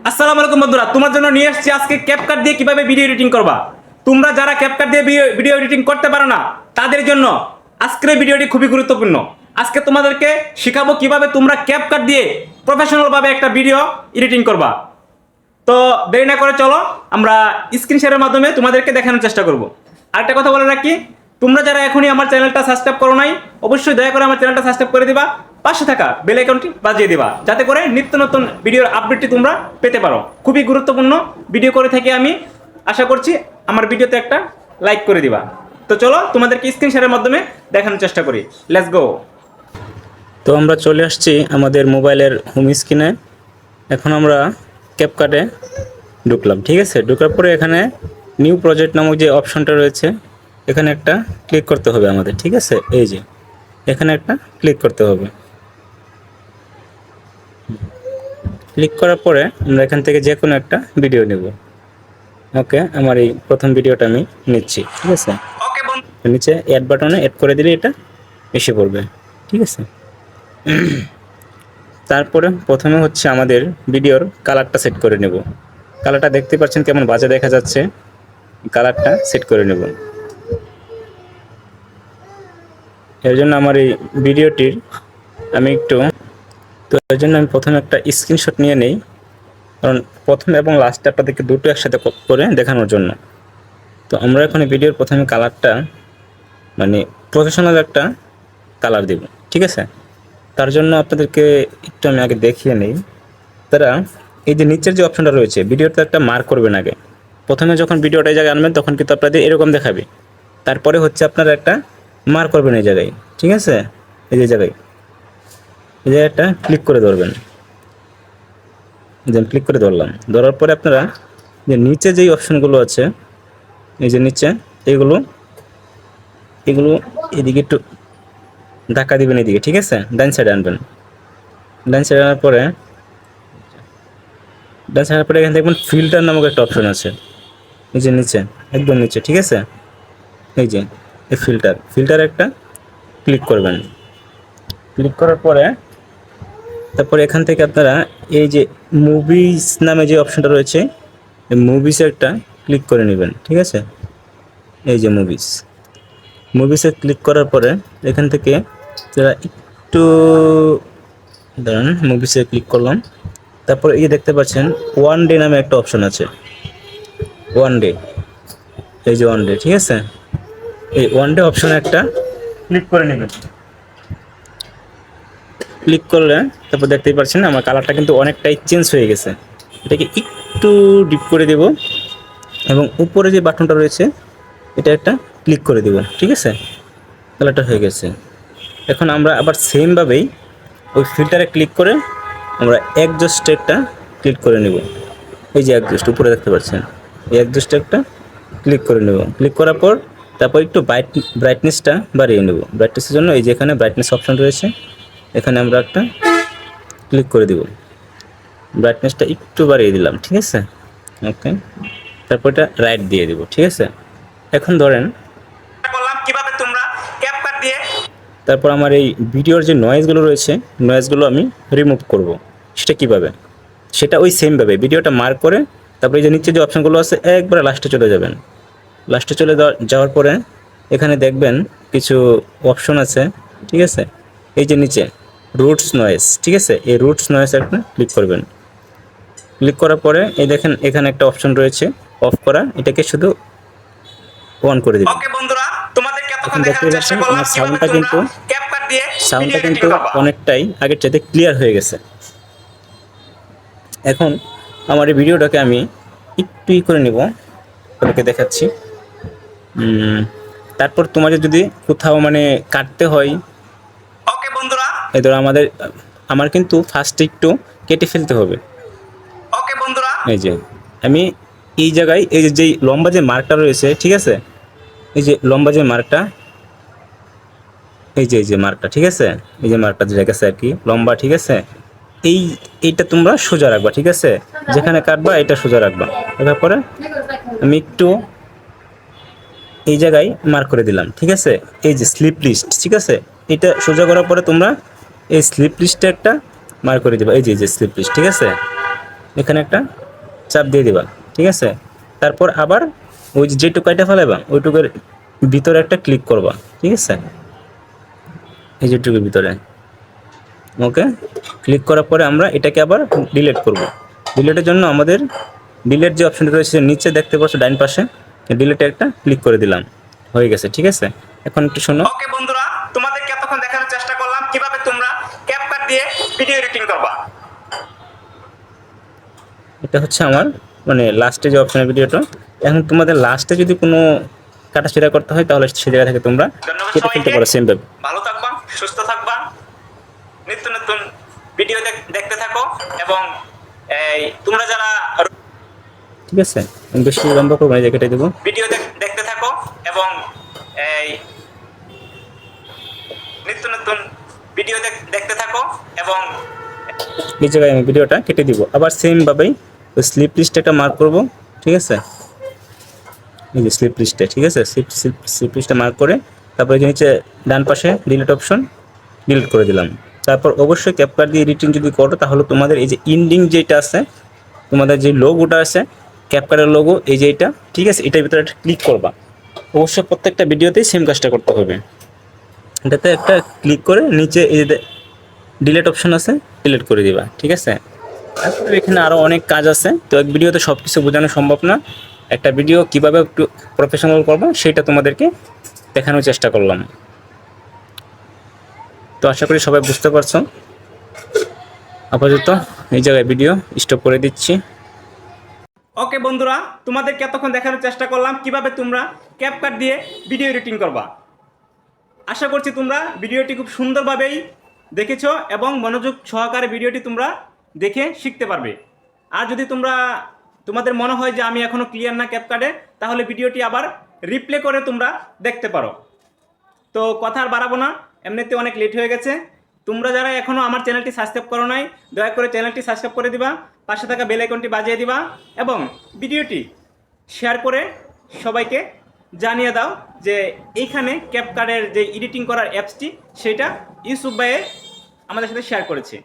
আসসালামু আলাইকুম বন্ধুরা, তোমার জন্য নিয়ে এসেছি আজকে ক্যাপকাট দিয়ে কিভাবে ভিডিও এডিটিং করবা। তোমরা যারা ক্যাপকাট দিয়ে ভিডিও এডিটিং করতে পারো না তাদের জন্য আজকের এই ভিডিওটি খুবই গুরুত্বপূর্ণ। আজকে তোমাদেরকে শেখাবো কিভাবে তোমরা ক্যাপকাট দিয়ে প্রফেশনাল ভাবে একটা ভিডিও এডিটিং করবা। তো দেরি না করে চলো আমরা স্ক্রিন শেয়ারের মাধ্যমে তোমাদেরকে দেখানোর চেষ্টা করব। আরেকটা কথা বলে রাখি, তোমরা যারা এখনই আমার চ্যানেলটা সাবস্ক্রাইব করো নাই অবশ্যই দয়া করে আমার চ্যানেলটা সাবস্ক্রাইব করে দিবা, পাশে থাকা বেল আইকনটি বাজিয়ে দিবা যাতে করে নিত্য নতুন ভিডিওর আপডেটটি তোমরা পেতে পারো। খুবই গুরুত্বপূর্ণ ভিডিও করে থাকি আমি, আশা করছি আমার ভিডিওতে একটা লাইক করে দিবা। তো চলো তোমাদেরকে স্ক্রিন শেয়ারের মাধ্যমে দেখানোর চেষ্টা করি, লেটস গো। তো আমরা চলে আসছি আমাদের মোবাইলের হোম স্ক্রিনে। এখন আমরা ক্যাপকাটে ঢুকলাম, ঠিক আছে। ঢোকার পরে এখানে নিউ প্রজেক্ট নামক যে অপশনটা রয়েছে এখানে একটা ক্লিক করতে হবে আমাদের, ঠিক আছে। এই যে এখানে একটা ক্লিক করতে হবে। ক্লিক করার পরে আমরা এখান থেকে যে কোনো একটা ভিডিও নেব। ওকে, আমার এই প্রথম ভিডিওটা আমি নিচ্ছি, ঠিক আছে। ওকে বন্ধু, নিচে অ্যাড বাটনে অ্যাড করে দিলে এটা এসে পড়বে, ঠিক আছে। তারপরে প্রথমে হচ্ছে আমাদের ভিডিওর কালারটা সেট করে নেব। কালারটা দেখতে পাচ্ছেন কেমন বাজে দেখা যাচ্ছে, কালারটা সেট করে নেব। এর জন্য আমার এই ভিডিওটির আমি এর জন্য আমি প্রথমে একটা স্ক্রিনশট নিয়ে নেই, কারণ প্রথম এবং লাস্টে আপনাদেরকে দুটো একসাথে করে দেখানোর জন্য। তো আমরা এখন এই ভিডিওর প্রথমে কালারটা মানে প্রফেশনাল একটা কালার দেব, ঠিক আছে। তার জন্য আপনাদেরকে একটু আমি আগে দেখিয়ে নেই। তারা এই যে নিচের যে অপশনটা রয়েছে ভিডিওতে একটা মার্ক করবেন আগে। প্রথমে যখন ভিডিওটা এই জায়গায় আনবেন তখন কিন্তু আপনাদের এরকম দেখাবে, তারপরে হচ্ছে আপনারা একটা মার্ক করবেন এই জায়গায়, ঠিক আছে। এই যে জায়গায় এই জায়গাটা ক্লিক করে ধরবেন, যে ক্লিক করে ধরলাম। ধরার পরে আপনারা যে নিচে যেই অপশনগুলো আছে এই যে নিচে এগুলো এদিকে একটু ধাক্কা দিবেন এদিকে, ঠিক আছে। ডান সাইডে আনবেন, ডান সাইডে আনার পরে এখানে দেখবেন ফিল্টার নামক একটা অপশন আছে এই যে নিচে, একদম নিচে, ঠিক আছে। এই যে এই ফিল্টার একটা ক্লিক করবেন। ক্লিক করার পরে তারপরে এখান থেকে আপনারা এই যে মুভিস নামে যে অপশনটা রয়েছে এই মুভিসে একটা ক্লিক করে নেবেন, ঠিক আছে। এই যে মুভিসে ক্লিক করার পরে এখান থেকে যারা একটু দাঁড়ান, মুভিসে ক্লিক করলাম। তারপরে এই যে দেখতে পাচ্ছেন ওয়ান ডে নামে একটা অপশন আছে, ওয়ান ডে, এই যে ওয়ান ডে, ঠিক আছে। এই ওয়ান ডে অপশনে একটা ক্লিক করে নেবেন। ক্লিক করলে তারপর দেখতেই পাচ্ছেন আমার কালারটা কিন্তু অনেকটাই চেঞ্জ হয়ে গেছে। এটাকে একটু ডিপ করে দেব এবং উপরে যে বাটনটা রয়েছে এটা একটা ক্লিক করে দেব, ঠিক আছে। কালারটা হয়ে গেছে। এখন আমরা আবার সেমভাবেই ওই ফিল্টারে ক্লিক করে আমরা অ্যাডজাস্ট একটা ক্লিক করে নেব। এই যে অ্যাডজাস্ট উপরে দেখতে পাচ্ছেন, এই অ্যাডজাস্ট একটা ক্লিক করে নেব। ক্লিক করার পর তারপর একটু ব্রাইটনেসটা বাড়িয়ে নেব। ব্রাইটনেসের জন্য এই যে এখানে ব্রাইটনেস অপশন রয়েছে, এখানে আমরা একটা ক্লিক করে দেব। ব্রাইটনেসটা একটু বাড়িয়ে দিলাম, ঠিক আছে। ওকে, তারপর এটা রাইট দিয়ে দেব, ঠিক আছে। এখন ধরেন বললাম কিভাবে তোমরা ক্যাপকাট দিয়ে তারপর আমার এই ভিডিওর যে নয়েজগুলো রয়েছে নয়েজগুলো আমি রিমুভ করব। সেটা কিভাবে, সেটা ওই সেমভাবে ভিডিওটা মার্ক করে তারপরে এই যে নিচে যে অপশানগুলো আছে একবারে লাস্টে চলে যাবেন। লাস্টে চলে যাওয়ার পরে এখানে দেখবেন কিছু অপশন আছে, ঠিক আছে। এই যে নিচে রুটস নয়েজ, ঠিক আছে। এই রুটস নয়েজ একটা ক্লিক করবেন। ক্লিক করার পরে এই দেখেন এখানে একটা অপশন রয়েছে অফ করা, এটাকে শুধু অন করে দিবেন। ওকে বন্ধুরা, তোমাদেরকে এখন এতক্ষণ দেখতে দেখানোর চেষ্টা পাচ্ছেন করলাম আমার কিভাবে সাউন্ডটা তোমরা কিন্তু ক্যাপকাট দিয়ে ভিডিও এডিটিং করবা। অনেকটাই আগের চাইতে ক্লিয়ার হয়ে গেছে। এখন আমার এই ভিডিওটাকে আমি একটু করে নিব, তোমাকে দেখাচ্ছি। তারপর তোমাদের যদি কোথাও মানে কাটতে হয়, ওকে বন্ধুরা, এই ধরো আমার কিন্তু ফার্স্টে একটু কেটে ফেলতে হবে। ওকে বন্ধুরা, এই যে আমি এই জায়গায় এই যে যেই লম্বা যে মার্কটা রয়েছে, ঠিক আছে। এই যে লম্বা যে মার্কটা, এই যে মার্কটা, ঠিক আছে। এই যে মার্কটা যে রেখেছে আর কি লম্বা, ঠিক আছে। এইটা তোমরা সোজা রাখবা, ঠিক আছে। যেখানে কাটবা এটা সোজা রাখবা। রাখার পরে আমি একটু এই জায়গায় মার্ক করে দিলাম, ঠিক আছে। এই যে স্লিপ লিস্ট, ঠিক আছে। এটা সোজা করার পরে তোমরা এই স্লিপ লিস্টে একটা মার্ক করে দিবা। এই যে স্লিপ লিস্ট, ঠিক আছে। এখানে একটা চাপ দিয়ে দিবা, ঠিক আছে। তারপর আবার ওই যেটুকু কাইটা ফেলাইবা ওইটুকুর ভিতরে একটা ক্লিক করবা, ঠিক আছে, এই যেটুকুর ভিতরে। ওকে, ক্লিক করার পরে আমরা এটাকে আবার ডিলিট করব। ডিলিটের জন্য আমাদের ডিলিট যে অপশনটা রয়েছে নিচে দেখতে পাচ্ছ ডাইন পাশে, ডিলিটে একটা ক্লিক করে দিলাম, হয়ে গেছে, ঠিক আছে। এখন একটু শোনো। ওকে বন্ধুরা, তোমাদেরকে এতক্ষণ দেখানোর চেষ্টা করলাম কিভাবে তোমরা ক্যাপকাট দিয়ে ভিডিও এডিটিং করবা। এটা হচ্ছে আমার মানে লাস্টে যে অপশনের ভিডিওটা। এখন তোমাদের লাস্টে যদি কোনো কাটাছেড়া করতে হয় তাহলে সেই জায়গা থেকে তোমরা ধন্যবাদ কেটে ফেলতে সবাইকে। পারো সেম ভাবে। ভালো থাকবা, সুস্থ থাকবা, নিত্য নতুন ভিডিও দেখতে থাকো এবং তোমরা যারা ঠিক আছে, আমি বেশি লম্বা করবো না, এই জায়গাটাই দেবো। ভিডিও দেখতে থাকো এবং নিত্য নতুন ভিডিও দেখতে থাকো এবং এই জায়গায় আমি ভিডিওটা কেটে দিব। আবার সেম ভাবেই ওই স্লিপ লিস্টে একটা মার্ক করবো, ঠিক আছে, এই যে স্লিপ লিস্টে, ঠিক আছে, স্লিপ লিস্টে মার্ক করে তারপরে যে নিচে ডান পাশে ডিলিট অপশন, ডিলিট করে দিলাম। তারপর অবশ্যই ক্যাপকাট দিয়ে এডিটিং যদি করো তাহলে তোমাদের এই যে ইন্ডিং যেটা আছে, তোমাদের যে লোগোটা আছে ক্যাপকাটের লোগো, এই যে এটা, ঠিক আছে, এটার ভিতরে একটা ক্লিক করবা। অবশ্যই প্রত্যেকটা ভিডিওতেই সেম কাজটা করতে হবে। এটাতে একটা ক্লিক করে নিচে এই যে ডিলিট অপশন আছে, ডিলিট করে দিবা, ঠিক আছে। তারপরে এখানে আরও অনেক কাজ আছে, তো এক ভিডিওতে সব কিছু বোঝানো সম্ভব না। একটা ভিডিও কীভাবে একটু প্রফেশনাল করবো সেটা তোমাদেরকে দেখানোর চেষ্টা করলাম। তো আশা করি সবাই বুঝতে পারছো। আপাতত এই জায়গায় ভিডিও স্টপ করে দিচ্ছি। ওকে বন্ধুরা, তোমাদেরকে এতক্ষণ দেখানোর চেষ্টা করলাম কিভাবে তোমরা ক্যাপকাট দিয়ে ভিডিও এডিটিং করবা। আশা করছি তোমরা ভিডিওটি খুব সুন্দরভাবেই দেখেছো এবং মনোযোগ সহকারে ভিডিওটি তোমরা দেখে শিখতে পারবে। আর যদি তোমাদের মনে হয় যে আমি এখনও ক্লিয়ার না ক্যাপকাটে, তাহলে ভিডিওটি আবার রিপ্লে করে তোমরা দেখতে পারো। তো কথা আর বাড়াবো না, এমনিতে অনেক লেট হয়ে গেছে। তোমরা যারা এখনও আমার চ্যানেলটি সাবস্ক্রাইব করো নাই, দয়া করে চ্যানেলটি সাবস্ক্রাইব করে দিবা, পাশে থাকা বেল আইকনটি বাজিয়ে দিবা এবং ভিডিওটি শেয়ার করে সবাইকে জানিয়ে দাও যে এইখানে ক্যাপকাটের যে এডিটিং করার অ্যাপসটি সেটা ইউসুফ ভাইয়ে আমাদের সাথে শেয়ার করেছে।